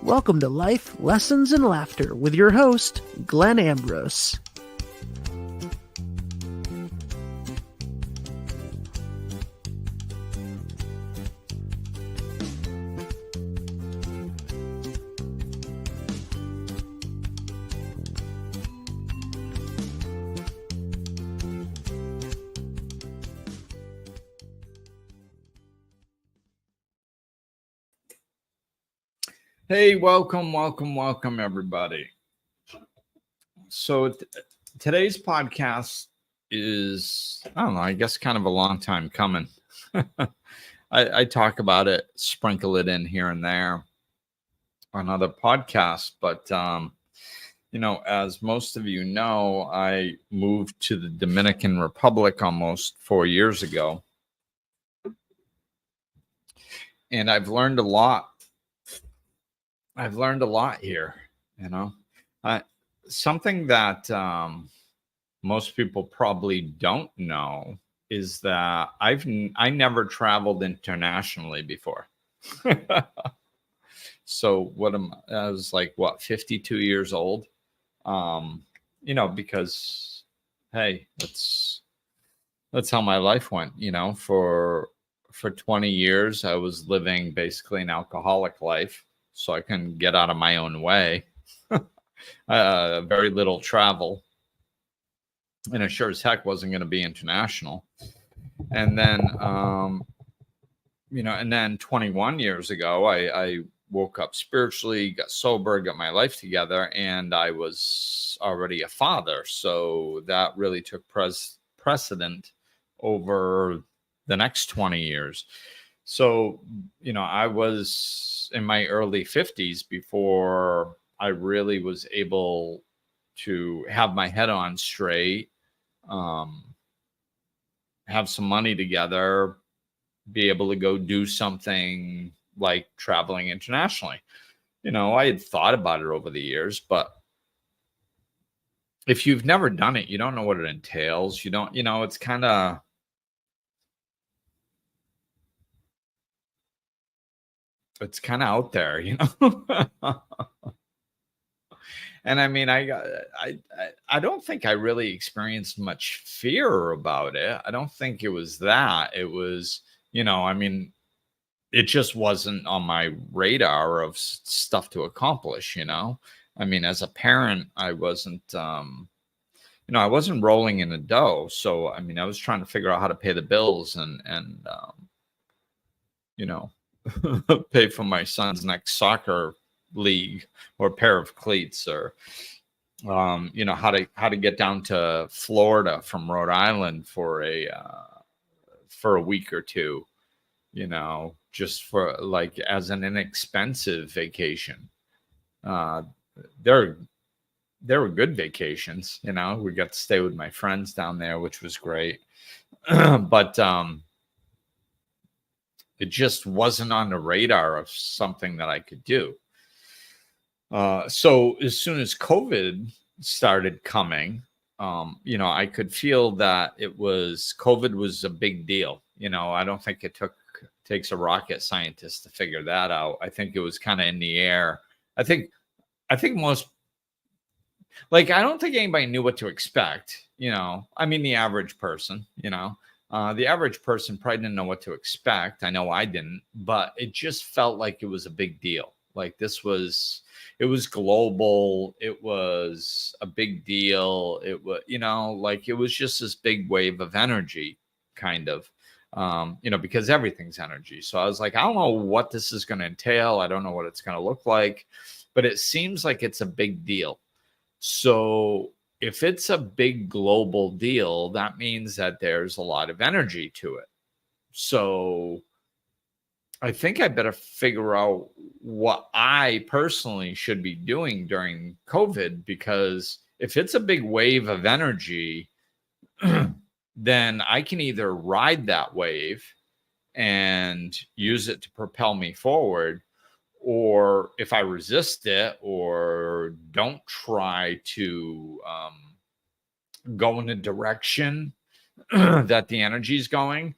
Welcome to Life, Lessons, and Laughter with your host, Glenn Ambrose. Hey, welcome, everybody. So today's podcast is, I don't know, I guess kind of a long time coming. I talk about it, sprinkle it in here and there on other podcasts, but, as most of you know, I moved to the Dominican Republic almost 4 years ago, and I've learned a lot here, something that most people probably don't know is that I never traveled internationally before. So I was like, 52 years old, because, hey, that's how my life went, for 20 years, I was living basically an alcoholic life. So I couldn't get out of my own way. Very little travel. And it sure as heck wasn't going to be international. And then, and then 21 years ago, I woke up spiritually, got sober, got my life together, and I was already a father. So that really took precedent over the next 20 years. So, I was in my early 50s before I really was able to have my head on straight, have some money together, be able to go do something like traveling internationally. I had thought about it over the years, but if you've never done it, you don't know what it entails. You don't, it's kind of, it's kind of out there, And I mean, I don't think I really experienced much fear about it. I don't think it was that. It was, it just wasn't on my radar of stuff to accomplish, I mean, as a parent, I wasn't, I wasn't rolling in the dough. So, I mean, I was trying to figure out how to pay the bills and pay for my son's next soccer league or pair of cleats, or how to get down to Florida from Rhode Island for a week or two, just for like as an inexpensive vacation. There were good vacations, we got to stay with my friends down there, which was great. But it just wasn't on the radar of something that I could do. So as soon as COVID started coming, I could feel that COVID was a big deal. I don't think it takes a rocket scientist to figure that out. I think it was kind of in the air. I think most, I don't think anybody knew what to expect. I mean, the average person, the average person probably didn't know what to expect. I know I didn't, but it just felt like it was a big deal. Like it was global. It was a big deal. It was, it was just this big wave of energy kind of, because everything's energy. So I was like, I don't know what this is going to entail. I don't know what it's going to look like, but it seems like it's a big deal. So if it's a big global deal, that means that there's a lot of energy to it. So I think I better figure out what I personally should be doing during COVID, because if it's a big wave of energy, then I can either ride that wave and use it to propel me forward, or if I resist it or don't try to go in a direction that the energy is going,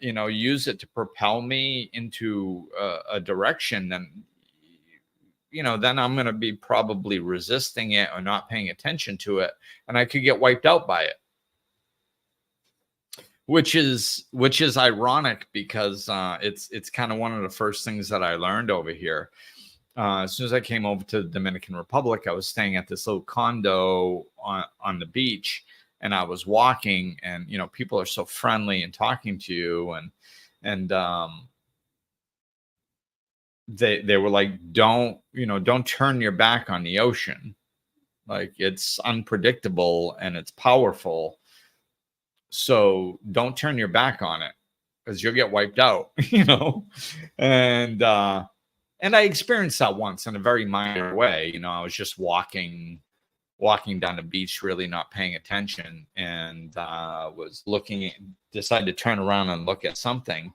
use it to propel me into a direction, then then I'm going to be probably resisting it or not paying attention to it, and I could get wiped out by it. Which is ironic because it's kind of one of the first things that I learned over here. As soon as I came over to the Dominican Republic, I was staying at this little condo on the beach, and I was walking, and people are so friendly and talking to you, and they were like, don't turn your back on the ocean, like it's unpredictable and it's powerful. So don't turn your back on it because you'll get wiped out, And I experienced that once in a very minor way. I was just walking down the beach, really not paying attention, and was decided to turn around and look at something.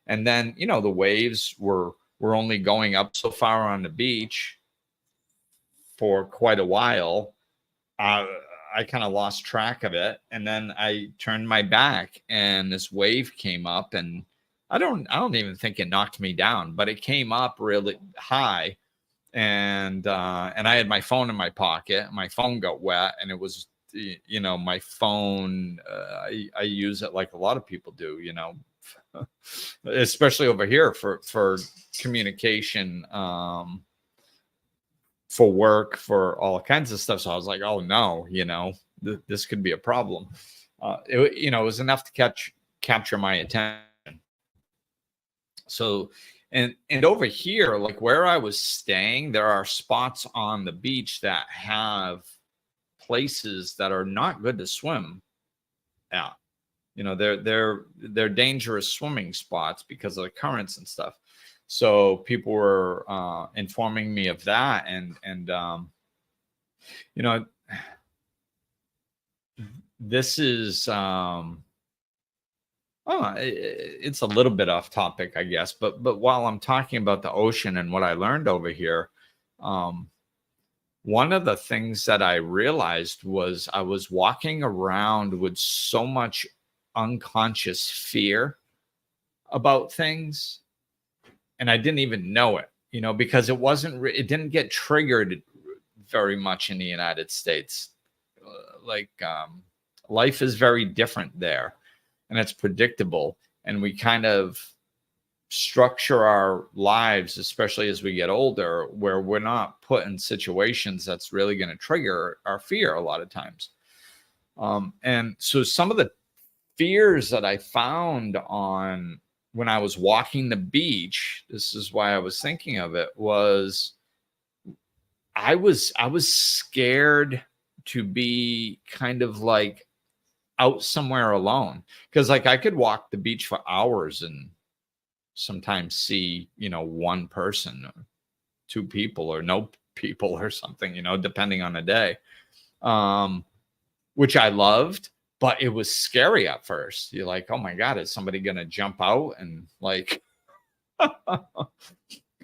And then, the waves were only going up so far on the beach for quite a while. I kind of lost track of it, and then I turned my back, and this wave came up, and I don't even think it knocked me down, but it came up really high, and I had my phone in my pocket. My phone got wet, and it was my phone. I use it like a lot of people do, especially over here for communication. For work, for all kinds of stuff. So I was like, oh no, this could be a problem. It was enough to capture my attention. So, and over here, like where I was staying, there are spots on the beach that have places that are not good to swim at. They're dangerous swimming spots because of the currents and stuff. So people were informing me of that, and this is it's a little bit off topic, I guess, but while I'm talking about the ocean and what I learned over here, one of the things that I realized was I was walking around with so much unconscious fear about things. And I didn't even know it, because it didn't get triggered very much in the United States. Life is very different there, and it's predictable. And we kind of structure our lives, especially as we get older, where we're not put in situations that's really going to trigger our fear a lot of times. And so some of the fears that I found when I was walking the beach, this is why I was thinking of it, was I was scared to be kind of like out somewhere alone. Because like I could walk the beach for hours and sometimes see, one person or two people or no people or something, depending on the day, which I loved. But it was scary at first. You're like, oh my God, is somebody going to jump out? And like,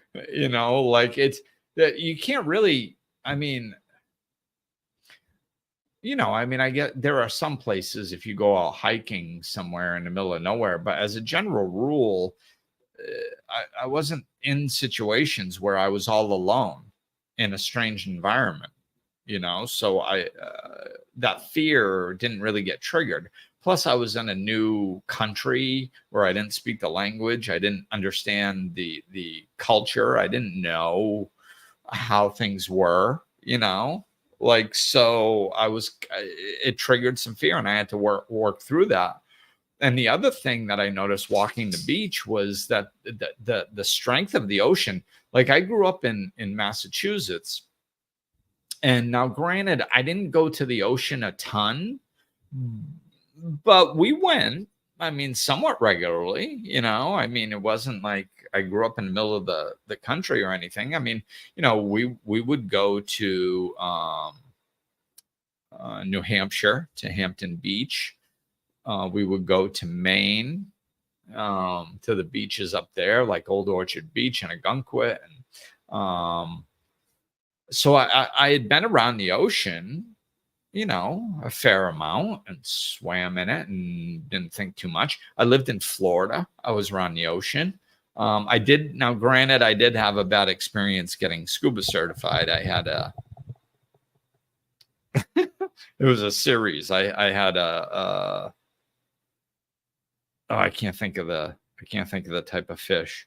it's that you can't really, I get there are some places if you go out hiking somewhere in the middle of nowhere, but as a general rule, I wasn't in situations where I was all alone in a strange environment. So that fear didn't really get triggered. Plus, I was in a new country where I didn't speak the language. I didn't understand the culture. I didn't know how things were, so it triggered some fear, and I had to work through that. And the other thing that I noticed walking the beach was that the strength of the ocean. Like I grew up in Massachusetts. And now, granted, I didn't go to the ocean a ton, but we went, somewhat regularly, it wasn't like I grew up in the middle of the country or anything. We would go to New Hampshire, to Hampton Beach. We would go to Maine, to the beaches up there, like Old Orchard Beach and Agunquit. And so I had been around the ocean, a fair amount, and swam in it and didn't think too much. I lived in Florida. I was around the ocean. I did, now granted, I did have a bad experience getting scuba certified. I had it was a series. I had I can't think of the type of fish.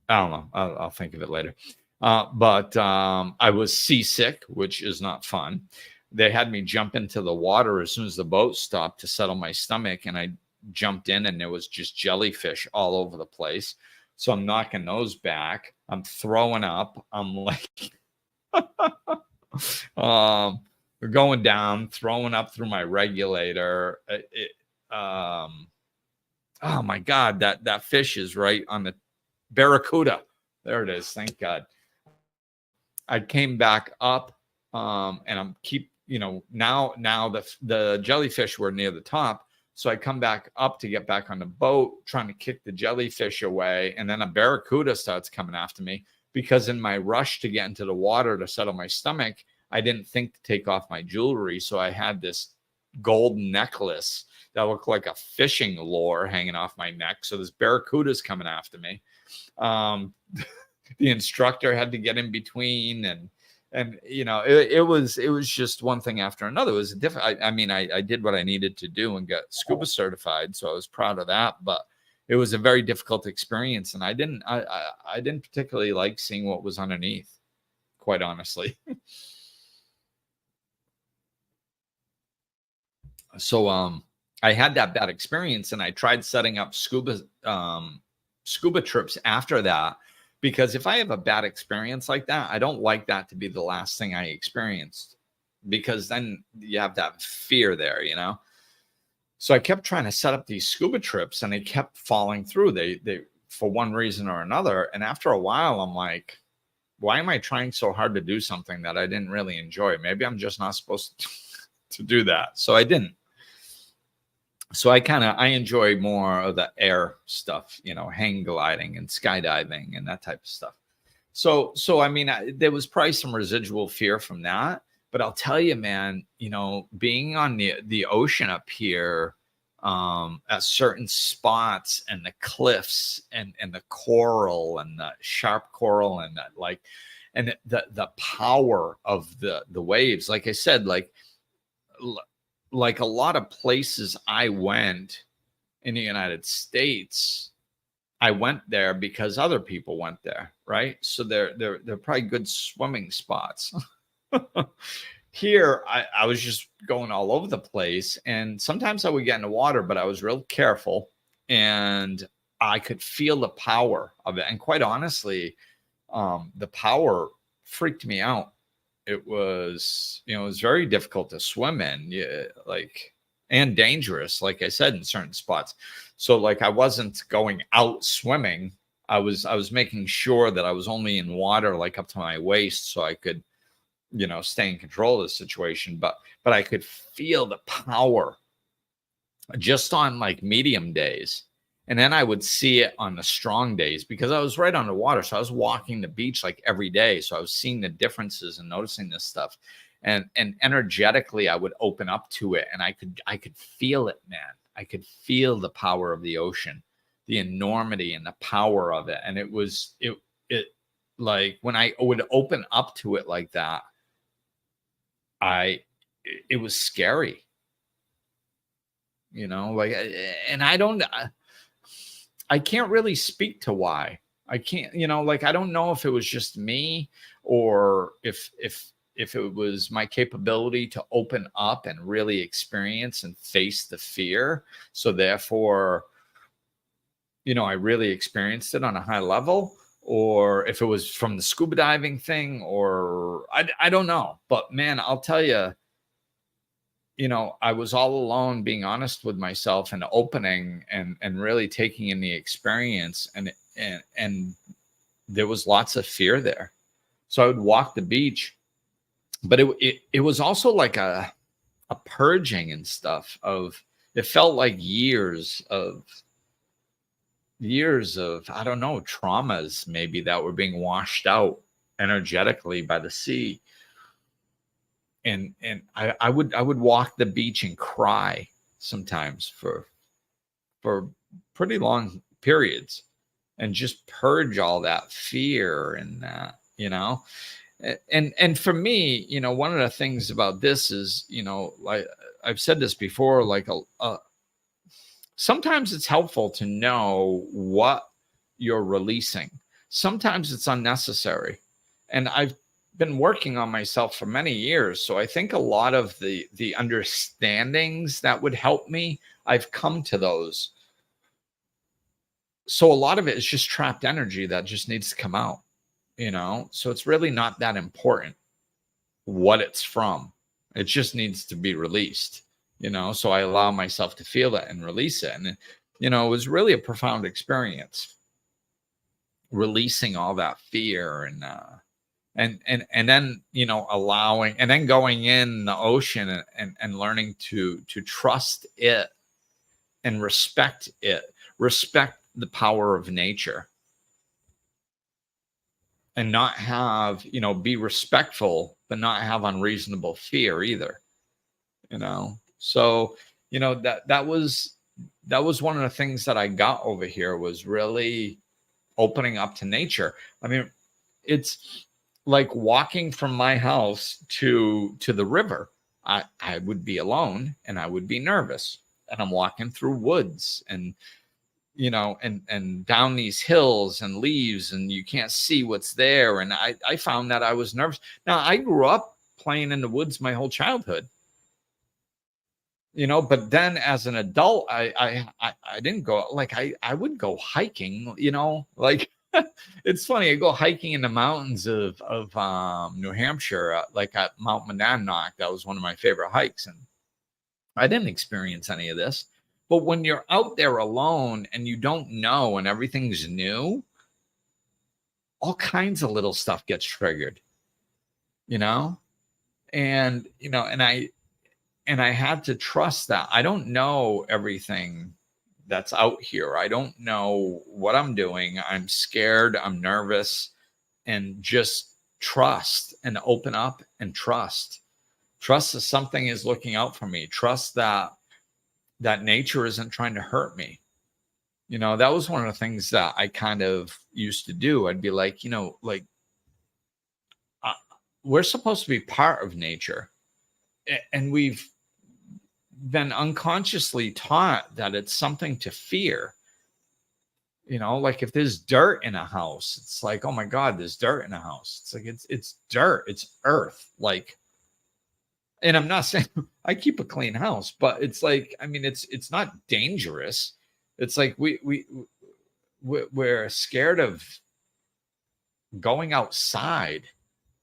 I don't know. I'll think of it later. But I was seasick, which is not fun. They had me jump into the water as soon as the boat stopped to settle my stomach, and I jumped in, and there was just jellyfish all over the place. So I'm knocking those back. I'm throwing up. I'm like, we're going down, throwing up through my regulator. Oh my God, that fish is right on the barracuda. There it is. Thank God. I came back up, and I'm now the jellyfish were near the top. So I come back up to get back on the boat, trying to kick the jellyfish away. And then a barracuda starts coming after me, because in my rush to get into the water to settle my stomach, I didn't think to take off my jewelry. So I had this gold necklace that looked like a fishing lure hanging off my neck. So this barracuda's coming after me. The instructor had to get in between, and it was just one thing after another. It was different. I did what I needed to do and got scuba certified, so I was proud of that. But it was a very difficult experience, and I didn't particularly like seeing what was underneath, quite honestly. So I had that bad experience, and I tried setting up scuba trips after that. Because if I have a bad experience like that, I don't like that to be the last thing I experienced, because then you have that fear there, So I kept trying to set up these scuba trips, and they kept falling through. They for one reason or another. And after a while, I'm like, why am I trying so hard to do something that I didn't really enjoy? Maybe I'm just not supposed to do that. So I didn't. So I enjoy more of the air stuff, hang gliding and skydiving and that type of stuff. So there was probably some residual fear from that, but I'll tell you, man, being on the ocean up here, at certain spots, and the cliffs and the coral and the sharp coral and that, and the power of the waves, like I said, like a lot of places I went in the United States, I went there because other people went there, right? So they're probably good swimming spots. Here, I was just going all over the place, and sometimes I would get in the water, but I was real careful, and I could feel the power of it. And quite honestly, the power freaked me out. It was, it was very difficult to swim in, and dangerous, like I said, in certain spots. So I wasn't going out swimming. I was making sure that I was only in water up to my waist, so I could, stay in control of the situation. But I could feel the power just on medium days. And then I would see it on the strong days, because I was right on the water. So I was walking the beach every day. So I was seeing the differences and noticing this stuff. And energetically, I would open up to it, and I could feel it, man. I could feel the power of the ocean, the enormity and the power of it. And it when I would open up to it like that, it was scary, and I can't really speak to why. I can't, I don't know if it was just me, or if it was my capability to open up and really experience and face the fear. So therefore, I really experienced it on a high level, or if it was from the scuba diving thing, or I don't know. But man, I'll tell you, I was all alone, being honest with myself and opening and really taking in the experience. And there was lots of fear there. So I would walk the beach, but it was also like a purging and stuff it felt like years of, I don't know, traumas maybe that were being washed out energetically by the sea. And I would walk the beach and cry sometimes for pretty long periods, and just purge all that fear and that, and for me, one of the things about this is, like I've said this before, like sometimes it's helpful to know what you're releasing. Sometimes it's unnecessary. And I've been working on myself for many years. So I think a lot of the understandings that would help me, I've come to those. So a lot of it is just trapped energy that just needs to come out, So it's really not that important what it's from. It just needs to be released, So I allow myself to feel it and release it. And, it was really a profound experience, releasing all that fear and then, allowing, and then going in the ocean and learning to trust it and respect the power of nature, and not have, be respectful, but not have unreasonable fear either, So, that was one of the things that I got over here, was really opening up to nature. I mean, it's like walking from my house to the river. I would be alone and I would be nervous, and I'm walking through woods and, and down these hills and leaves, and you can't see what's there. And I found that I was nervous. Now, I grew up playing in the woods my whole childhood, but then as an adult, I didn't go, like, I would go hiking, like, it's funny. I go hiking in the mountains of New Hampshire, like at Mount Monadnock. That was one of my favorite hikes. And I didn't experience any of this. But when you're out there alone and you don't know and everything's new, all kinds of little stuff gets triggered, and, and I had to trust that I don't know everything that's out here. I don't know what I'm doing. I'm scared. I'm nervous, and just trust and open up and trust. Trust that something is looking out for me. Trust that nature isn't trying to hurt me. That was one of the things that I kind of used to do. I'd be like, we're supposed to be part of nature, and we've been unconsciously taught that it's something to fear. Like if there's dirt in a house, it's like, oh my God, there's dirt in a house. It's like, it's dirt, it's earth. Like, and I'm not saying I keep a clean house, but it's like, I mean, it's not dangerous. It's like we're scared of going outside,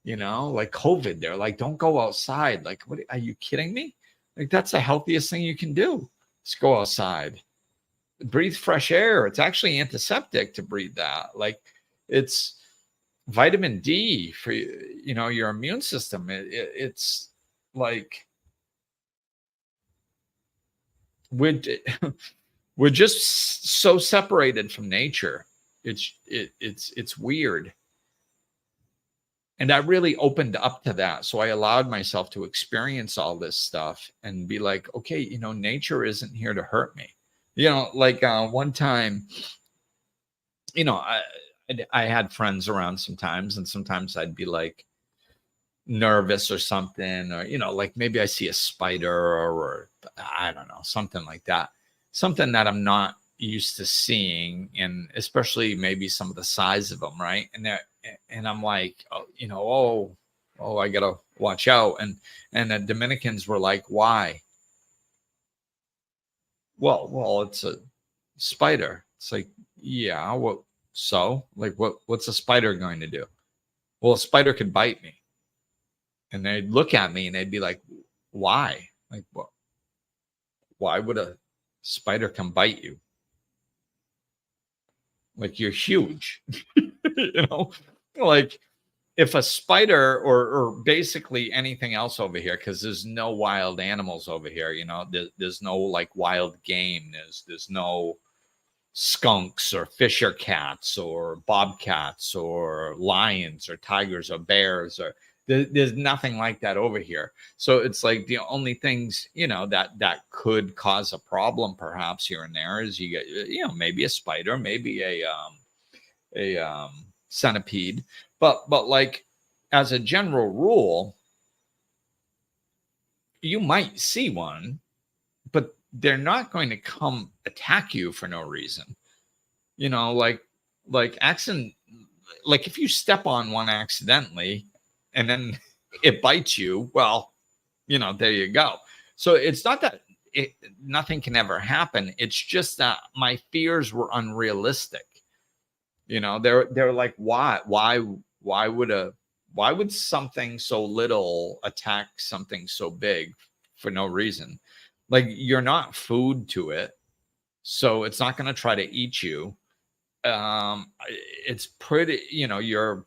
like COVID. They're like, don't go outside. Like, what, are you kidding me? Like, that's the healthiest thing you can do. Just go outside, breathe fresh air. It's actually antiseptic to breathe that. Like, it's vitamin D for, your immune system. It's like, we're just so separated from nature. It's weird. And I really opened up to that. So I allowed myself to experience all this stuff and be like, okay, nature isn't here to hurt me. Like one time, I had friends around sometimes, and sometimes I'd be like nervous or something, or, like maybe I see a spider or I don't know, something like that. Something that I'm not used to seeing, and especially maybe some of the size of them, right? And I'm like, oh, I gotta watch out. And the Dominicans were like, why? Well, it's a spider. It's like, yeah, well, so like, what's a spider going to do? Well, a spider could bite me. And they'd look at me and they'd be like, why? Like, what? Why would a spider come bite you? Like, you're huge, like if a spider or basically anything else over here, because there's no wild animals over here, there's no like wild game. There's no skunks or fisher cats or bobcats or lions or tigers or bears, or There's nothing like that over here. So it's like the only things, that could cause a problem perhaps here and there is you get, maybe a spider, maybe a centipede, but like as a general rule, you might see one, but they're not going to come attack you for no reason. Like accident, like if you step on one accidentally and then it bites you, well, there you go. So it's not that nothing can ever happen. It's just that my fears were unrealistic. They're like, why would something so little attack something so big for no reason? Like, you're not food to it, so it's not going to try to eat you. It's pretty, you're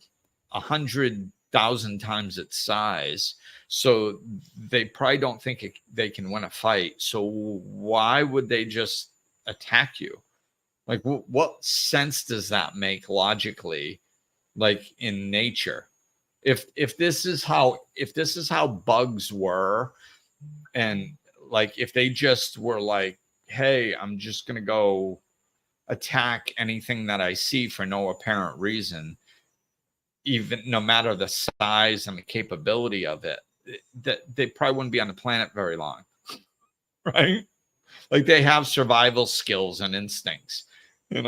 100,000 times its size, so they probably don't think they can win a fight. So why would they just attack you? Like, what sense does that make logically, like in nature? If this is how bugs were, and like if they just were like, hey, I'm just gonna go attack anything that I see for no apparent reason, even no matter the size and the capability of it, that they probably wouldn't be on the planet very long, right? Like, they have survival skills and instincts, and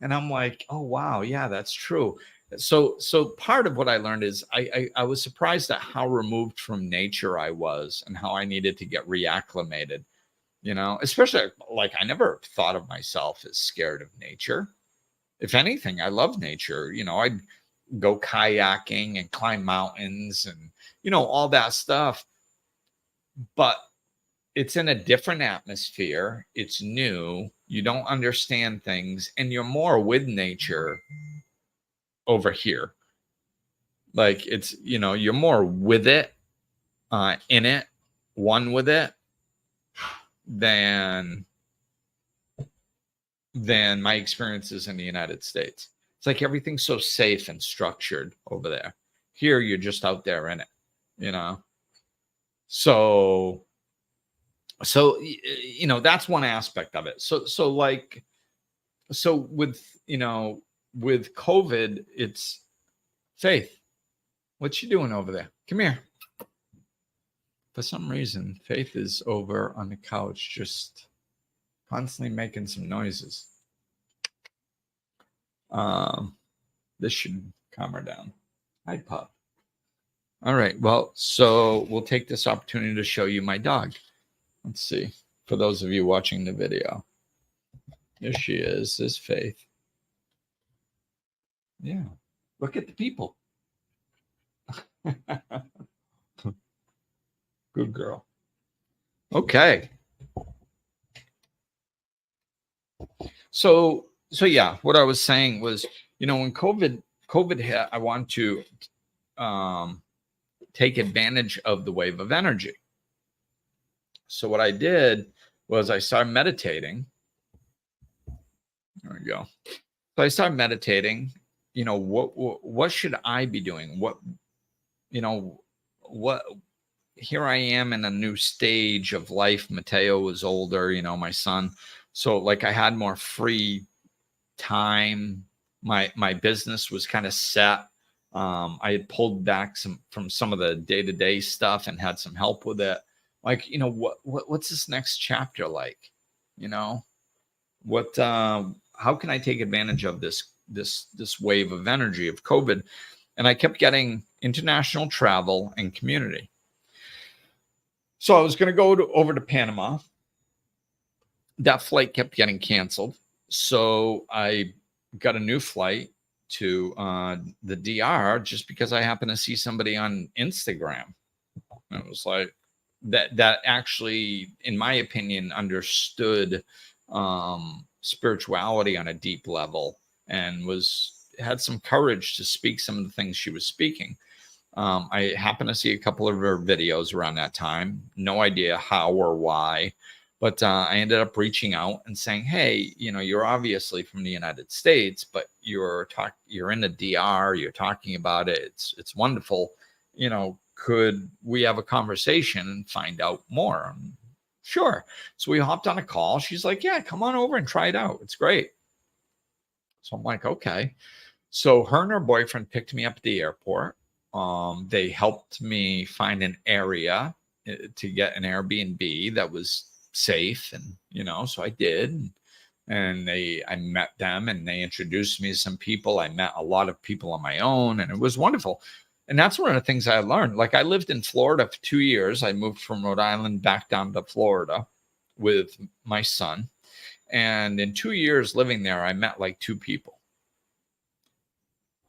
I'm like, oh wow, yeah, that's true. So part of what I learned is I was surprised at how removed from nature I was and how I needed to get reacclimated, especially like I never thought of myself as scared of nature. If anything, I love nature. I'd go kayaking and climb mountains and, all that stuff. But it's in a different atmosphere. It's new. You don't understand things, and you're more with nature over here. Like, it's, you're more with it, in it, one with it, than my experiences in the United States. It's like everything's so safe and structured over there. Here, you're just out there in it, So that's one aspect of it. So with COVID, it's Faith. What you doing over there? Come here. For some reason, Faith is over on the couch, just constantly making some noises. This should calm her down. Hi, pup. All right. Well, so we'll take this opportunity to show you my dog. Let's see. For those of you watching the video, here she is. This is Faith. Yeah. Look at the people. Good girl. Okay. So yeah, what I was saying was, when COVID hit, I want to take advantage of the wave of energy. So what I did was I started meditating. There we go. So I started meditating. What should I be doing? What here I am in a new stage of life. Mateo was older, my son. So like I had more free time. My business was kind of set. I had pulled back from some of the day-to-day stuff and had some help with it. Like, what's this next chapter like? How can I take advantage of this wave of energy of COVID? And I kept getting international travel and community. So I was going to go over to Panama. That flight kept getting canceled. So I got a new flight to the DR just because I happened to see somebody on Instagram. And it was like that actually, in my opinion, understood spirituality on a deep level and had some courage to speak some of the things she was speaking. I happened to see a couple of her videos around that time. No idea how or why, but I ended up reaching out and saying, hey, you're obviously from the United States, but you're in the DR, you're talking about it. It's wonderful. could we have a conversation and find out more? Sure. So we hopped on a call. She's like, yeah, come on over and try it out. It's great. So I'm like, okay. So her and her boyfriend picked me up at the airport. They helped me find an area to get an Airbnb that was safe. And, so I did. And I met them and they introduced me to some people. I met a lot of people on my own and it was wonderful. And that's one of the things I learned. Like I lived in Florida for 2 years. I moved from Rhode Island back down to Florida with my son. And in 2 years living there, I met like 2 people.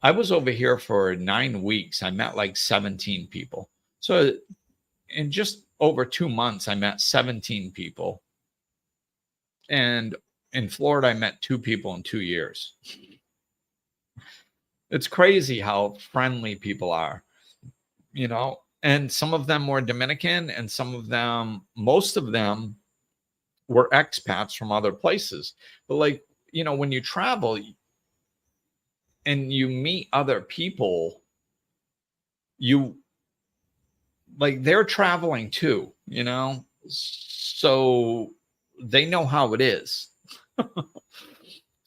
I was over here for 9 weeks. I met like 17 people. So in just over 2 months, I met 17 people. And in Florida, I met 2 people in 2 years. It's crazy how friendly people are, and some of them were Dominican and most of them were expats from other places. But like, when you travel and you meet other people, they're traveling too, so they know how it is.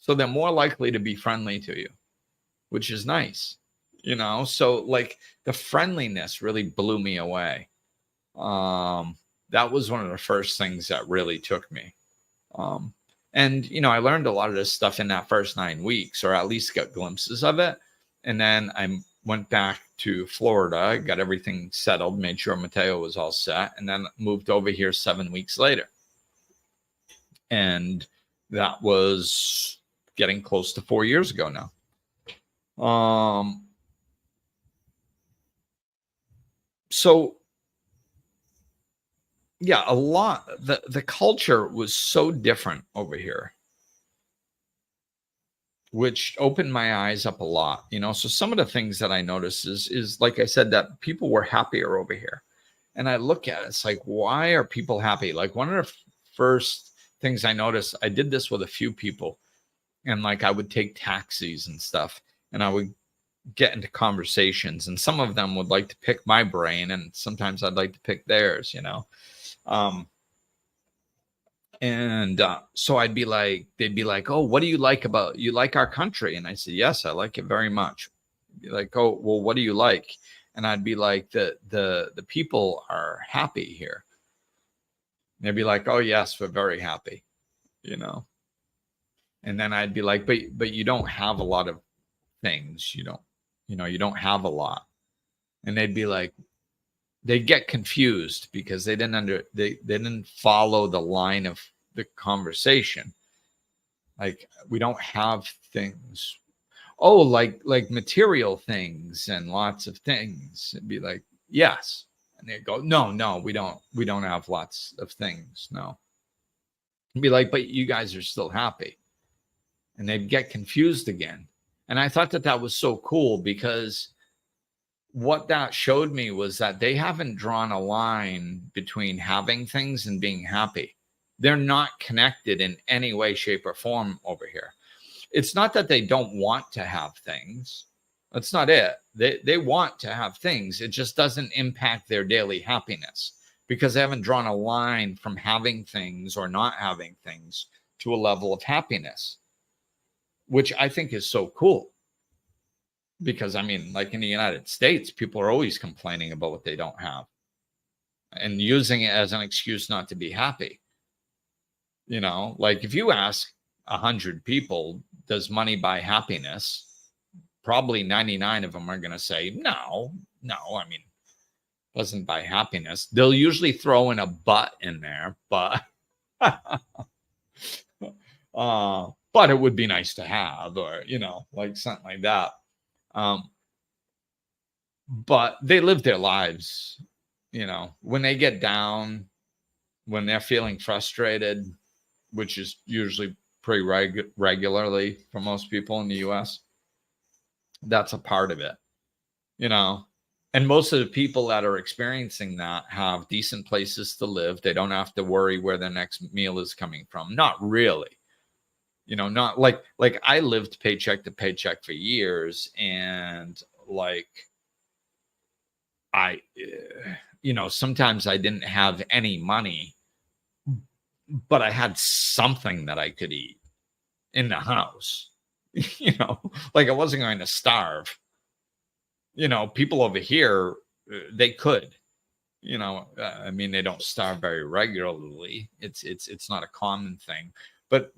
So they're more likely to be friendly to you, which is nice, so like the friendliness really blew me away. That was one of the first things that really took me. And I learned a lot of this stuff in that first 9 weeks, or at least got glimpses of it. And then I went back to Florida, got everything settled, made sure Mateo was all set, and then moved over here 7 weeks later. And that was getting close to 4 years ago now. So yeah, the culture was so different over here, which opened my eyes up a lot, so some of the things that I noticed is like I said, that people were happier over here. And I look at it, it's like, why are people happy? Like one of the first things I noticed, I did this with a few people, and like I would take taxis and stuff, and I would get into conversations, and some of them would like to pick my brain, and sometimes I'd like to pick theirs, so I'd be like, they'd be like, oh, what do you like our country? And I said, yes, I like it very much. Be like, oh, well, what do you like? And I'd be like, the people are happy here. And they'd be like, oh yes, we're very happy, and then I'd be like, but you don't have a lot of things, you don't have a lot. And they'd be like, they'd get confused because they didn't follow the line of the conversation. Like, we don't have things. Oh, like material things and lots of things. It'd be like, yes. And they'd go, no, we don't have lots of things. No. It'd be like, but you guys are still happy. And they'd get confused again. And I thought that was so cool, because what that showed me was that they haven't drawn a line between having things and being happy. They're not connected in any way, shape, or form over here. It's not that they don't want to have things. That's not it. They want to have things. It just doesn't impact their daily happiness, because they haven't drawn a line from having things or not having things to a level of happiness, which I think is so cool. Because I mean, like in the United States, people are always complaining about what they don't have and using it as an excuse not to be happy. Like if you ask 100 people, does money buy happiness? Probably 99 of them are going to say, no, I mean, it doesn't buy happiness. They'll usually throw in a but in there, but but it would be nice to have, or, like something like that. But they live their lives, when they get down, when they're feeling frustrated, which is usually pretty regularly for most people in the US. That's a part of it, and most of the people that are experiencing that have decent places to live. They don't have to worry where their next meal is coming from. Not really. Not like I lived paycheck to paycheck for years, and like sometimes I didn't have any money, but I had something that I could eat in the house. Like I wasn't going to starve. People over here, they could. I mean, they don't starve very regularly. It's not a common thing, but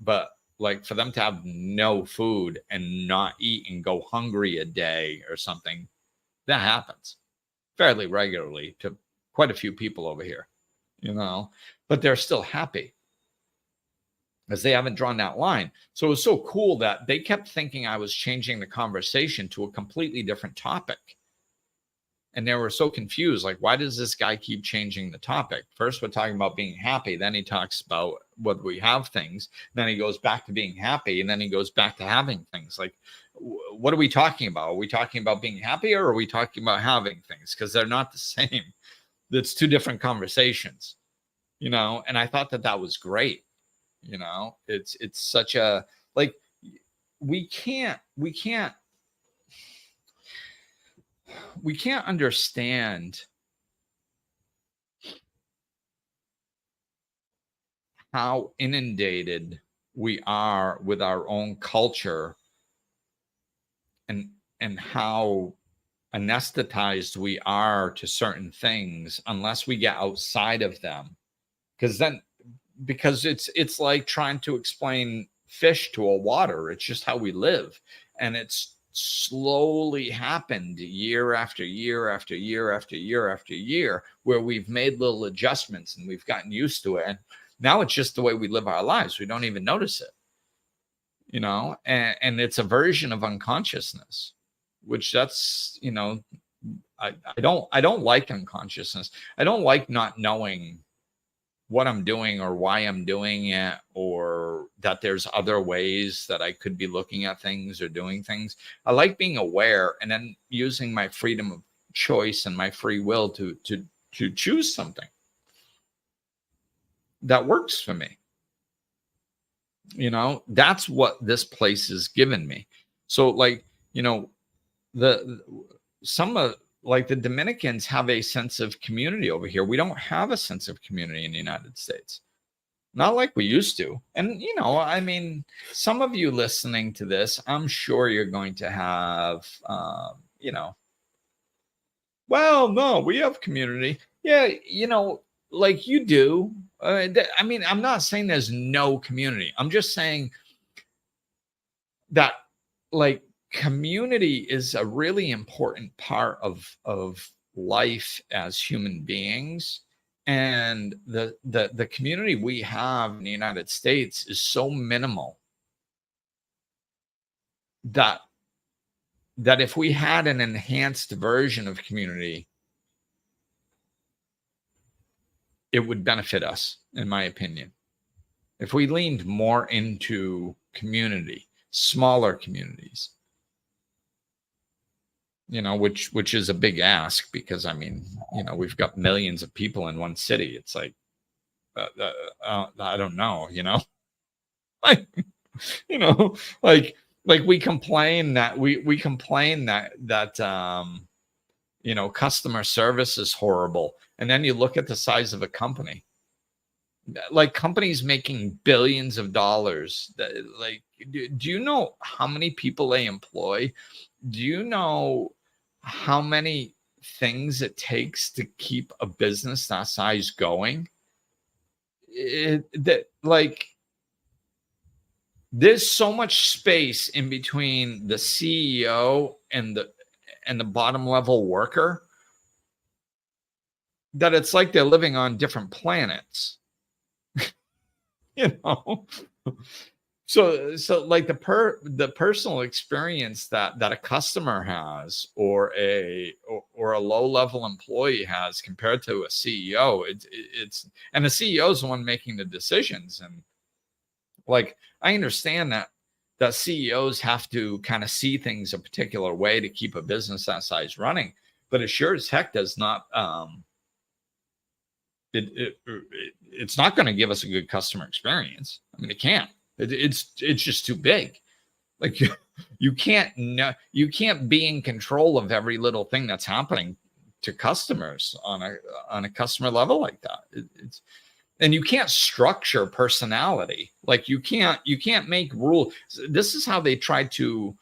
like for them to have no food and not eat and go hungry a day or something, that happens fairly regularly to quite a few people over here, but they're still happy as they haven't drawn that line. So it was so cool that they kept thinking I was changing the conversation to a completely different topic. And they were so confused, like, why does this guy keep changing the topic? First, we're talking about being happy. Then he talks about whether we have things. Then he goes back to being happy. And then he goes back to having things. Like, what are we talking about? Are we talking about being happy, or are we talking about having things? Because they're not the same. It's two different conversations, and I thought that was great. It's such a, like, we can't understand how inundated we are with our own culture and how anesthetized we are to certain things unless we get outside of them. Because it's like trying to explain fish to a water. It's just how we live. And it's slowly happened year after year after year after year after year, where we've made little adjustments and we've gotten used to it. And now it's just the way we live our lives. We don't even notice it, and it's a version of unconsciousness, which that's, I don't like unconsciousness. I don't like not knowing what I'm doing or why I'm doing it, or that there's other ways that I could be looking at things or doing things. I like being aware and then using my freedom of choice and my free will to choose something that works for me. That's what this place has given me. So like, like the Dominicans have a sense of community over here. We don't have a sense of community in the United States. Not like we used to. And, I mean, some of you listening to this, I'm sure you're going to have, well, no, we have community. Yeah, like you do. I mean, I'm not saying there's no community. I'm just saying that, like, community is a really important part of life as human beings. And the community we have in the United States is so minimal that if we had an enhanced version of community, it would benefit us, in my opinion. If we leaned more into community, smaller communities, which is a big ask, because I mean, we've got millions of people in one city. It's like, I don't know, like, like we complain that we complain that customer service is horrible. And then you look at the size of a company, like companies making billions of dollars. Like, do you know how many people they employ? Do you know how many things it takes to keep a business that size going? There's so much space in between the CEO and the bottom level worker that it's like they're living on different planets. So like the personal experience that a customer has, or a low level employee has, compared to a CEO, it's and the CEO is the one making the decisions. And like, I understand that CEOs have to kind of see things a particular way to keep a business that size running, but it sure as heck does not. It's not going to give us a good customer experience. I mean, it can't. It's just too big. Like, you can't be in control of every little thing that's happening customers on a customer level like that. And you can't structure personality. Like you can't make rules. This is how they try to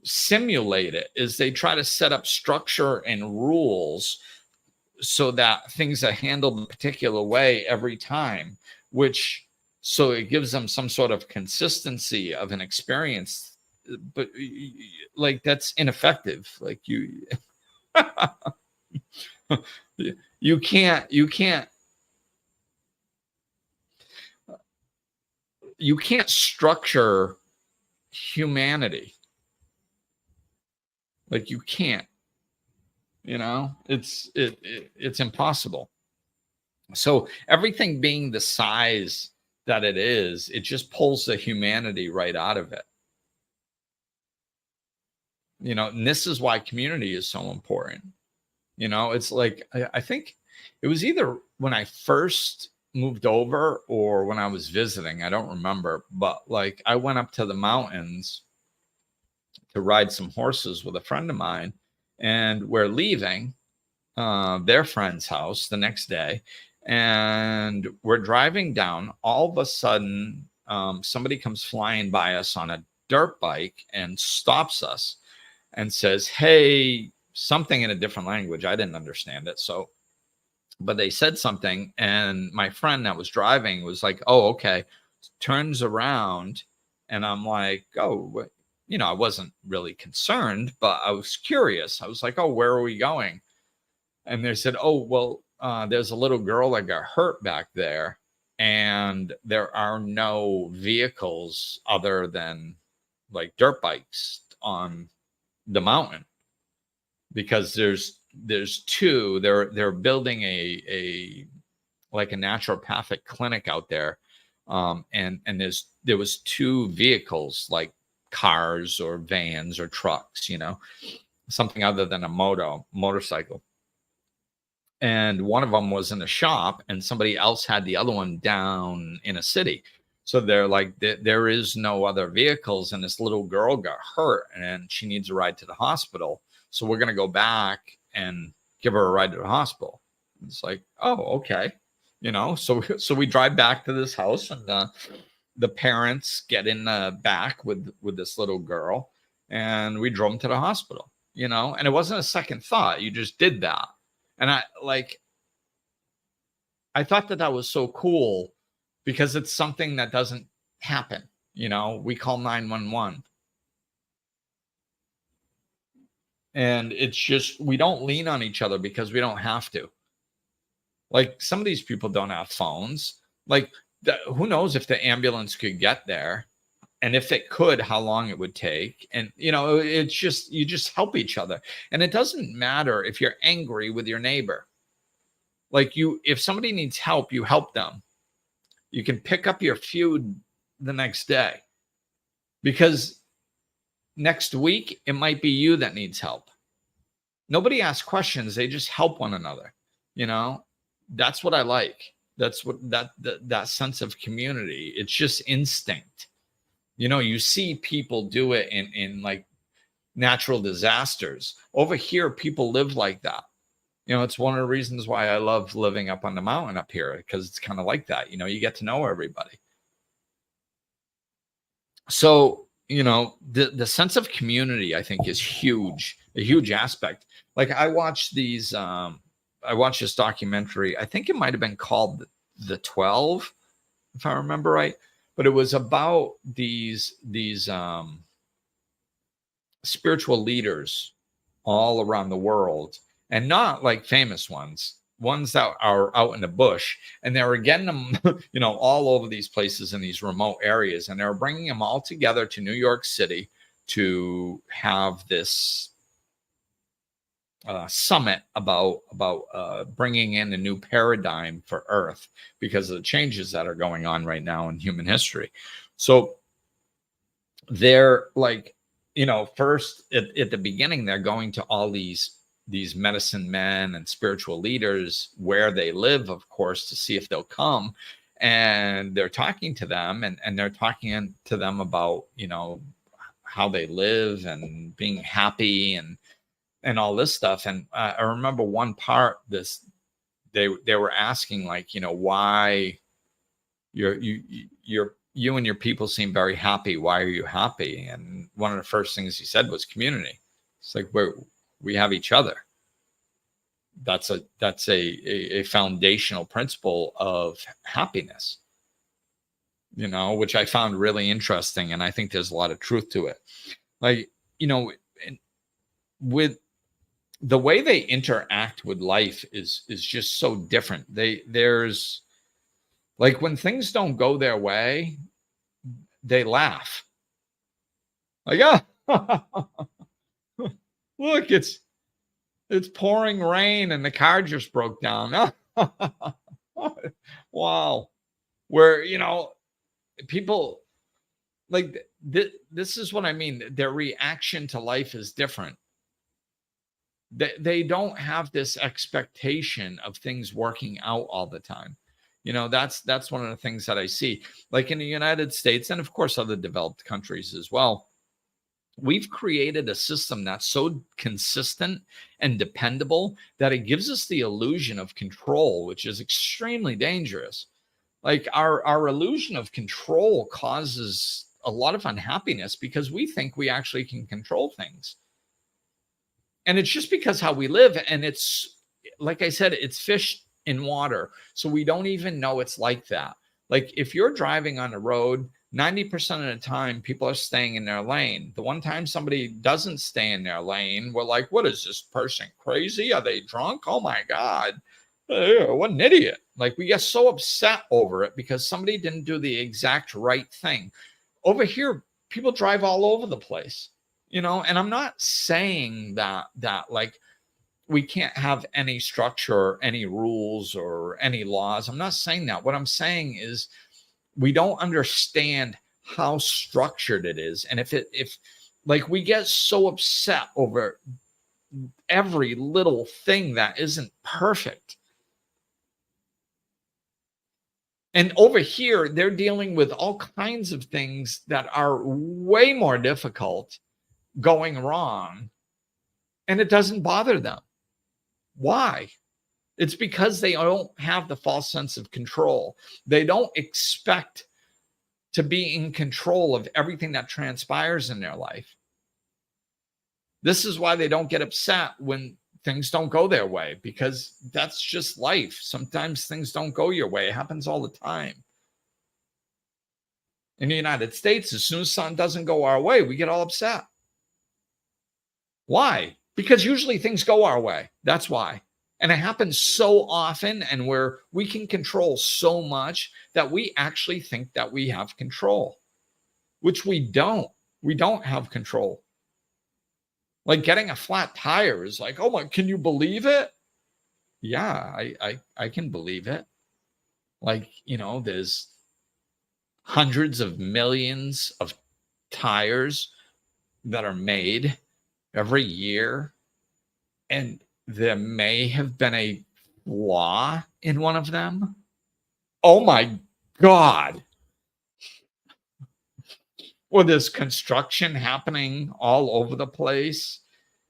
simulate it, is they try to set up structure and rules so that things are handled a particular way every time, so it gives them some sort of consistency of an experience. But like, that's ineffective. Like you can't structure humanity. Like you can't, it's impossible. So everything being the size that it is, it just pulls the humanity right out of it. And this is why community is so important. It's like, I think it was either when I first moved over or when I was visiting, I don't remember, but like I went up to the mountains to ride some horses with a friend of mine, and we're leaving their friend's house the next day, and we're driving down. All of a sudden, somebody comes flying by us on a dirt bike and stops us and says, "Hey," something in a different language. I didn't understand it. But they said something, and my friend that was driving was like, "Oh, okay." Turns around, and I'm like, "Oh, what?" I wasn't really concerned, but I was curious. I was like, "Oh, where are we going?" And they said, "Oh, well, there's a little girl that got hurt back there, and there are no vehicles other than like dirt bikes on the mountain, because there's two. They're building a like a naturopathic clinic out there, and there was two vehicles, like cars or vans or trucks, something other than a motorcycle. And one of them was in a shop, and somebody else had the other one down in a city. So they're like, there is no other vehicles, and this little girl got hurt and she needs a ride to the hospital. So we're going to go back and give her a ride to the hospital. It's like, oh, okay. So we drive back to this house, and the parents get in the back with this little girl, and we drove them to the hospital, and it wasn't a second thought. You just did that. And I thought that was so cool, because it's something that doesn't happen. We call 911. And it's just, we don't lean on each other because we don't have to. Like, some of these people don't have phones. Like, who knows if the ambulance could get there, and if it could, how long it would take. And it's just, you just help each other. And it doesn't matter if you're angry with your neighbor. Like, if somebody needs help, you help them. You can pick up your feud the next day, because next week it might be you that needs help. Nobody asks questions, they just help one another. That's what I like. That's what that sense of community. It's just instinct. You see people do it in like natural disasters. Over here, people live like that. It's one of the reasons why I love living up on the mountain up here, because it's kind of like that. You get to know everybody. So, the sense of community, I think, is huge, a huge aspect. Like, I watched this documentary. I think it might have been called The 12, if I remember right. But it was about these spiritual leaders all around the world, and not like famous ones that are out in the bush. And they were getting them, all over these places in these remote areas. And they were bringing them all together to New York City to have this summit about bringing in a new paradigm for Earth, because of the changes that are going on right now in human history. So they're like, first at the beginning, they're going to all these medicine men and spiritual leaders where they live, of course, to see if they'll come. And they're talking to them, and they're talking to them about, how they live and being happy. And and all this stuff. And I remember one part, they were asking, like, why you and your people seem very happy. Why are you happy? And one of the first things he said was community. It's like, we have each other. That's a foundational principle of happiness, which I found really interesting. And I think there's a lot of truth to it. Like, with the way they interact with life is just so different. There's like, when things don't go their way, they laugh. Like, look, it's pouring rain and the car just broke down. Wow. Where, people, like, this is what I mean. Their reaction to life is different. They don't have this expectation of things working out all the time. That's one of the things that I see, like in the United States, and of course other developed countries as well. We've created a system that's so consistent and dependable that it gives us the illusion of control, which is extremely dangerous. Like, our illusion of control causes a lot of unhappiness because we think we actually can control things. And it's just because how we live. And it's, like I said, it's fish in water. So we don't even know it's like that. Like, if you're driving on the road, 90% of the time, people are staying in their lane. The one time somebody doesn't stay in their lane, we're like, what is this person crazy? Are they drunk? Oh my God. What an idiot. Like, we get so upset over it because somebody didn't do the exact right thing. Over here, people drive all over the place, and I'm not saying that like, we can't have any structure, any rules, or any laws. I'm not saying that. What I'm saying is, we don't understand how structured it is. And if like, we get so upset over every little thing that isn't perfect. And over here, they're dealing with all kinds of things that are way more difficult going wrong, and it doesn't bother them. Why? It's because they don't have the false sense of control. They don't expect to be in control of everything that transpires in their life. This is why they don't get upset when things don't go their way, because that's just life. Sometimes things don't go your way. It happens all the time. In the United States, as soon as something doesn't go our way, we get all upset. Why? Because usually things go our way. That's why. And it happens so often, and where we can control so much that we actually think that we have control, which we don't. We don't have control. Like, getting a flat tire is like, oh my, can you believe it? Yeah, I can believe it. Like, there's hundreds of millions of tires that are made every year, and there may have been a flaw in one of them. Oh my God. Or there's construction happening all over the place,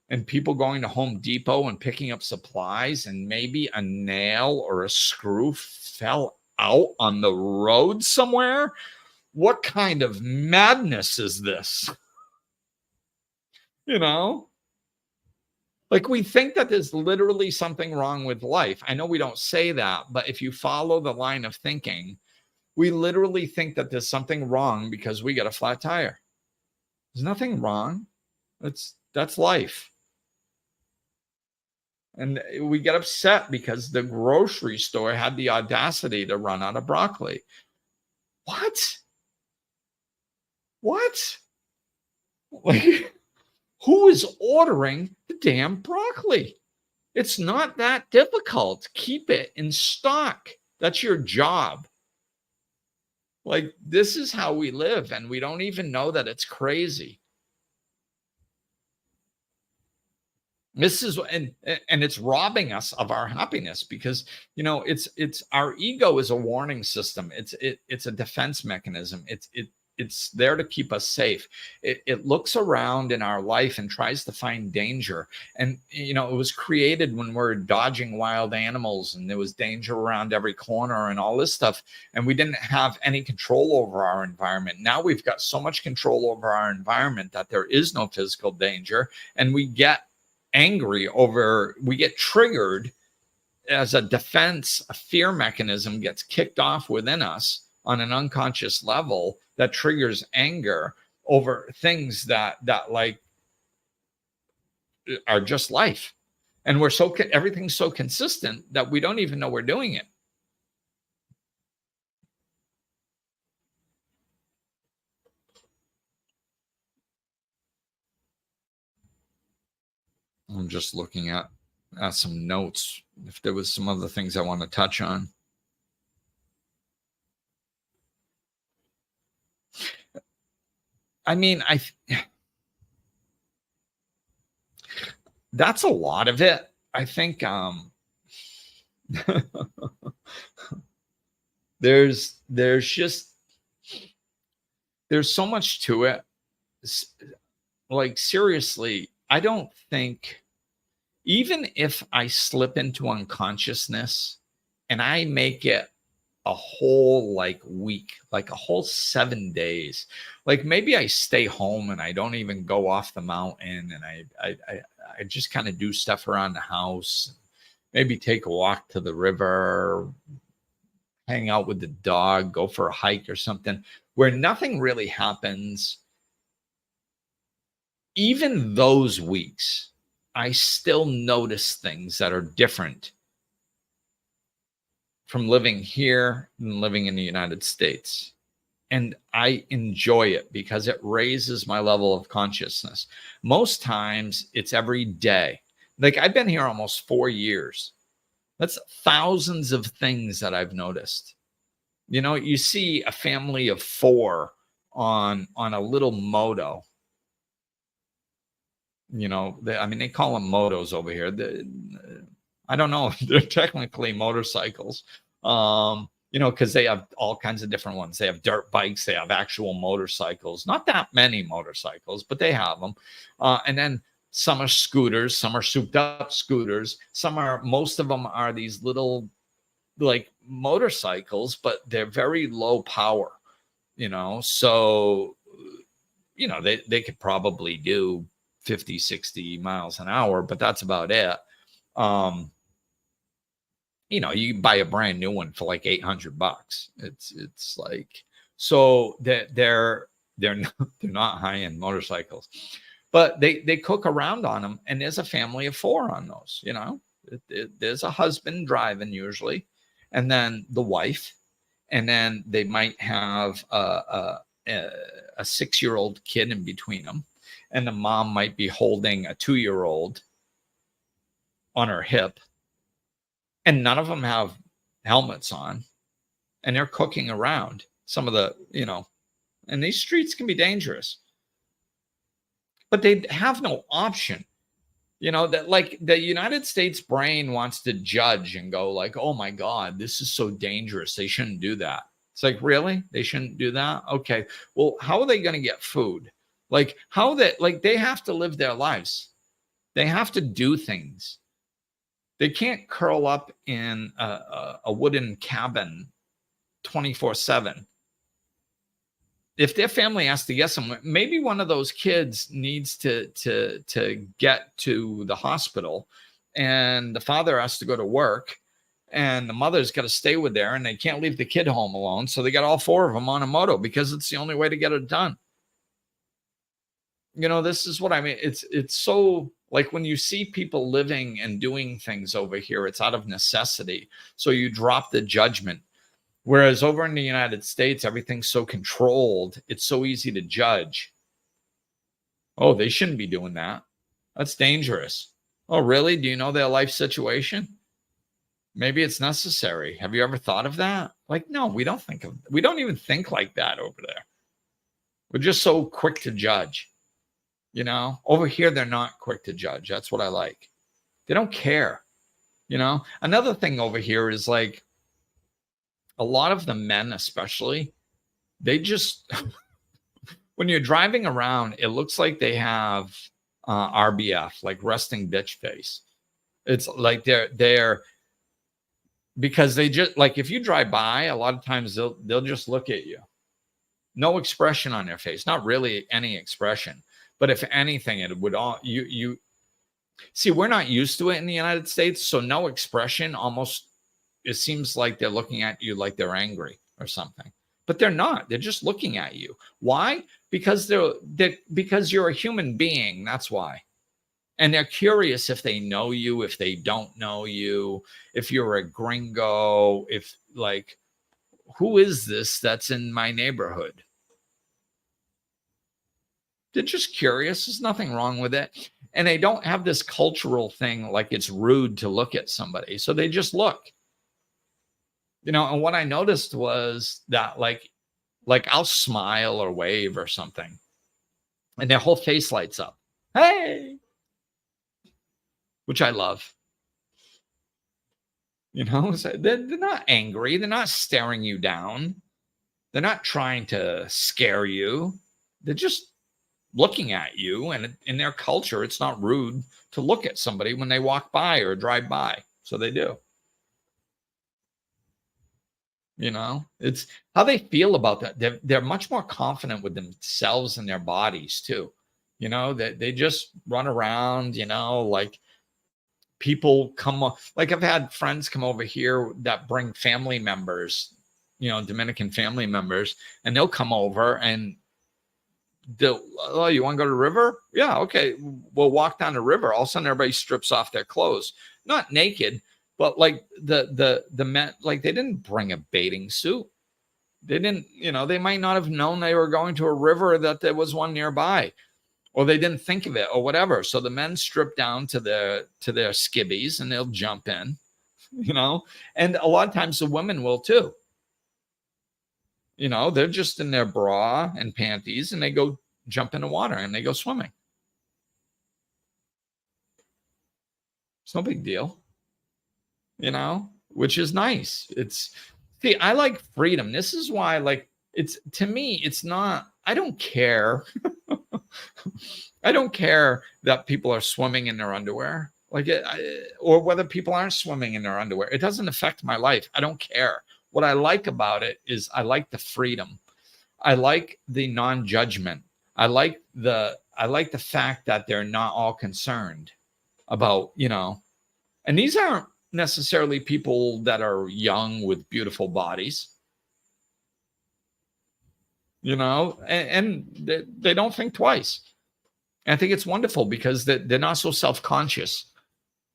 and people going to Home Depot and picking up supplies, and maybe a nail or a screw fell out on the road somewhere. What kind of madness is this? Like, we think that there's literally something wrong with life. I know we don't say that, but if you follow the line of thinking, we literally think that there's something wrong because we got a flat tire. There's nothing wrong. That's life. And we get upset because the grocery store had the audacity to run out of broccoli. What? Like, who is ordering the damn broccoli? It's not that difficult. Keep it in stock. That's your job. Like, this is how we live, and we don't even know that it's crazy. This is, and it's robbing us of our happiness, because it's our ego is a warning system. It's a defense mechanism. it's there to keep us safe. It looks around in our life and tries to find danger. And, you know, it was created when we're dodging wild animals and there was danger around every corner and all this stuff. And we didn't have any control over our environment. Now we've got so much control over our environment that there is no physical danger. And we get angry over, we get triggered as a defense, a fear mechanism gets kicked off within us on an unconscious level that triggers anger over things that like are just life. And we're so, everything's so consistent that we don't even know we're doing it. I'm just looking at some notes if there was some other things I want to touch on. I mean, that's a lot of it. I think there's so much to it. Like, seriously, I don't think, even if I slip into unconsciousness and I make it a whole like week, like a whole 7 days, like maybe I stay home and I don't even go off the mountain, and I just kind of do stuff around the house, maybe take a walk to the river, hang out with the dog, go for a hike or something, where nothing really happens. Even those weeks, I still notice things that are different from living here and living in the United States. And I enjoy it because it raises my level of consciousness. Most times it's every day. Like, I've been here almost 4 years. That's thousands of things that I've noticed. You know, you see a family of 4 on a little moto. You know, they call them motos over here. I don't know if they're technically motorcycles, you know, because they have all kinds of different ones. They have dirt bikes, they have actual motorcycles, not that many motorcycles, but they have them. And then some are scooters, some are souped up scooters, most of them are these little like motorcycles, but they're very low power, you know. So, you know, they could probably do 50, 60 miles an hour, but that's about it. You know, you buy a brand new one for like $800. It's like, so they're not high-end motorcycles, but they cook around on them, and there's a family of 4 on those. You know, there's a husband driving usually, and then the wife, and then they might have a 6-year-old kid in between them, and the mom might be holding a 2-year-old on her hip, and none of them have helmets on, and they're cooking around some of the, you know, and these streets can be dangerous, but they have no option. You know, that like the United States brain wants to judge and go like, oh my God, this is so dangerous, they shouldn't do that. It's like, really? They shouldn't do that? Okay. Well, how are they going to get food? Like, they have to live their lives. They have to do things. They can't curl up in a wooden cabin 24/7. If their family has to get somewhere, maybe one of those kids needs to get to the hospital, and the father has to go to work, and the mother's got to stay with there, and they can't leave the kid home alone. So they got all 4 of them on a moto because it's the only way to get it done. You know, this is what I mean. It's so, like, when you see people living and doing things over here, it's out of necessity. So you drop the judgment. Whereas over in the United States, everything's so controlled, it's so easy to judge. Oh, they shouldn't be doing that. That's dangerous. Oh, really? Do you know their life situation? Maybe it's necessary. Have you ever thought of that? Like, no, we don't even think like that over there. We're just so quick to judge. You know, over here, they're not quick to judge. That's what I like. They don't care. You know, another thing over here is like, a lot of the men, especially, they just when you're driving around, it looks like they have RBF, like resting bitch face. It's like they're because they just like if you drive by, a lot of times they'll just look at you. No expression on their face, not really any expression. But if anything, it would all you see, we're not used to it in the United States, so no expression almost it seems like they're looking at you like they're angry or something. But they're not. They're just looking at you. Why? Because because you're a human being. That's why. And they're curious if they know you, if they don't know you, if you're a gringo, if like, who is this that's in my neighborhood? They're just curious. There's nothing wrong with it. And they don't have this cultural thing like it's rude to look at somebody. So they just look. And what I noticed was that like I'll smile or wave or something, and their whole face lights up. Hey, which I love. So they're not angry. They're not staring you down. They're not trying to scare you. They're just looking at you. And in their culture, it's not rude to look at somebody when they walk by or drive by. So they do. It's how they feel about that. They're much more confident with themselves and their bodies too. They just run around, like people come, like I've had friends come over here that bring family members, Dominican family members, and they'll come over and oh, you want to go to the river? Yeah, okay. We'll walk down the river. All of a sudden everybody strips off their clothes, not naked, but like the men, like they didn't bring a bathing suit. They didn't, they might not have known they were going to a river, that there was one nearby, or they didn't think of it or whatever. So the men strip down to their skivvies and they'll jump in, and a lot of times the women will too. They're just in their bra and panties and they go jump in the water and they go swimming. It's no big deal. Which is nice. I like freedom. This is why, like, to me, it's not, I don't care. I don't care that people are swimming in their underwear, or whether people aren't swimming in their underwear. It doesn't affect my life. I don't care. What I like about it is I like the freedom. I like the non-judgment. I like the fact that they're not all concerned about, and these aren't necessarily people that are young with beautiful bodies, and they don't think twice. And I think it's wonderful because they're not so self-conscious,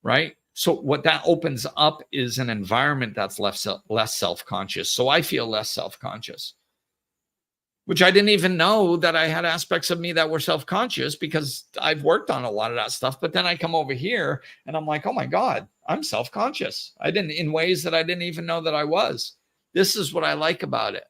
right? So what that opens up is an environment that's less self-conscious. So I feel less self-conscious, which I didn't even know that I had aspects of me that were self-conscious, because I've worked on a lot of that stuff. But then I come over here and I'm like, oh my God, I'm self-conscious. In ways that I didn't even know that I was. This is what I like about it.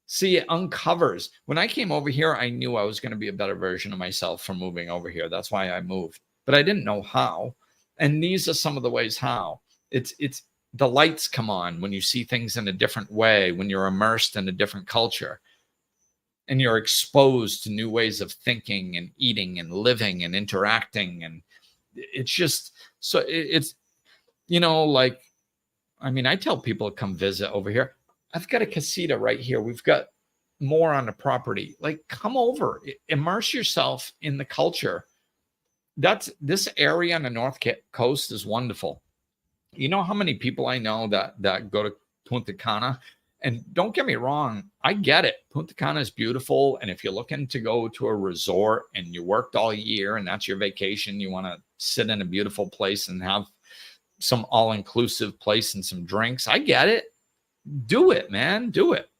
See, it uncovers. When I came over here, I knew I was going to be a better version of myself from moving over here. That's why I moved, but I didn't know how. And these are some of the ways how. It's the lights come on when you see things in a different way, when you're immersed in a different culture and you're exposed to new ways of thinking and eating and living and interacting. And it's just, so it's, like, I mean, I tell people to come visit over here. I've got a casita right here. We've got more on the property. Like, come over, immerse yourself in the culture. This area on the North Coast is wonderful. You know how many people I know that go to Punta Cana? And don't get me wrong, I get it. Punta Cana is beautiful. And if you're looking to go to a resort and you worked all year and that's your vacation, you want to sit in a beautiful place and have some all-inclusive place and some drinks, I get it. Do it, man. Do it.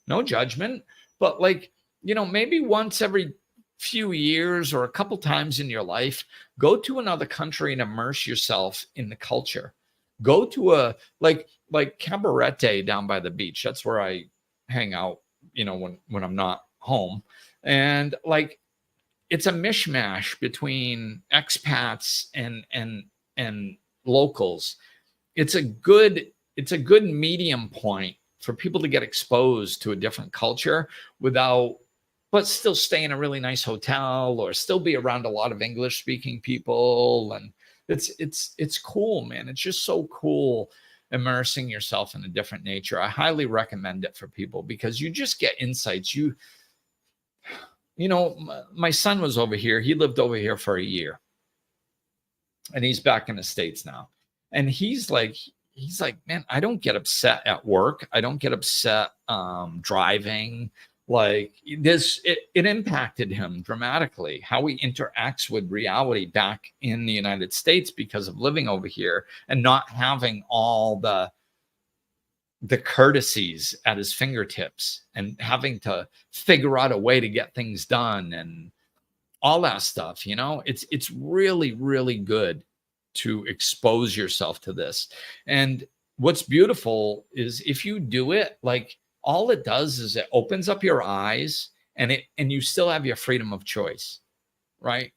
No judgment. But maybe once every few years or a couple times in your life, go to another country and immerse yourself in the culture. Go to a like Cabarete down by the beach. That's where I hang out, when I'm not home. And it's a mishmash between expats and locals. It's a good medium point for people to get exposed to a different culture without but still stay in a really nice hotel or still be around a lot of English speaking people. And it's cool, man. It's just so cool immersing yourself in a different nature. I highly recommend it for people because you just get insights. You know, my son was over here. He lived over here for a year and he's back in the States now. And he's like, man, I don't get upset at work. I don't get upset driving. Like this, it impacted him dramatically, how he interacts with reality back in the United States because of living over here and not having all the courtesies at his fingertips and having to figure out a way to get things done and all that stuff. You know, it's really, really good to expose yourself to this. And what's beautiful is if you do it, like, all it does is it opens up your eyes and you still have your freedom of choice, right?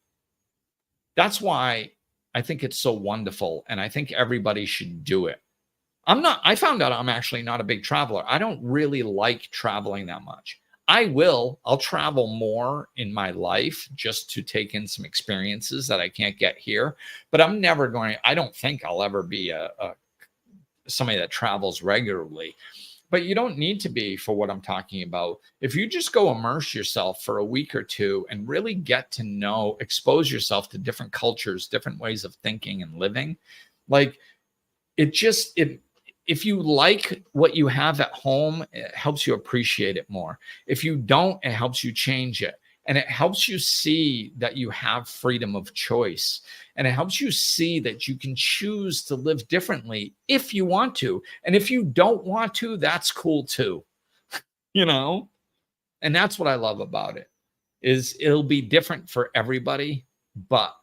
That's why I think it's so wonderful. And I think everybody should do it. I found out I'm actually not a big traveler. I don't really like traveling that much. I'll travel more in my life just to take in some experiences that I can't get here, but I don't think I'll ever be somebody that travels regularly. But you don't need to be for what I'm talking about. If you just go immerse yourself for a week or two and really get to know, expose yourself to different cultures, different ways of thinking and living, like if you like what you have at home, it helps you appreciate it more. If you don't, it helps you change it. And it helps you see that you have freedom of choice. And it helps you see that you can choose to live differently if you want to. And if you don't want to, that's cool too. You know? And that's what I love about it, is it'll be different for everybody, but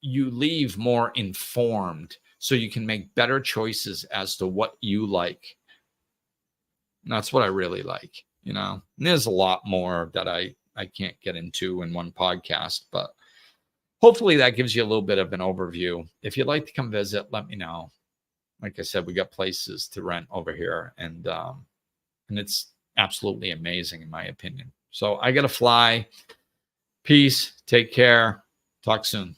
you leave more informed so you can make better choices as to what you like. And that's what I really like. You know, and there's a lot more that I can't get into in one podcast, but hopefully that gives you a little bit of an overview. If you'd like to come visit, let me know. Like I said, we got places to rent over here, and it's absolutely amazing in my opinion. So I got to fly. Peace. Take care. Talk soon.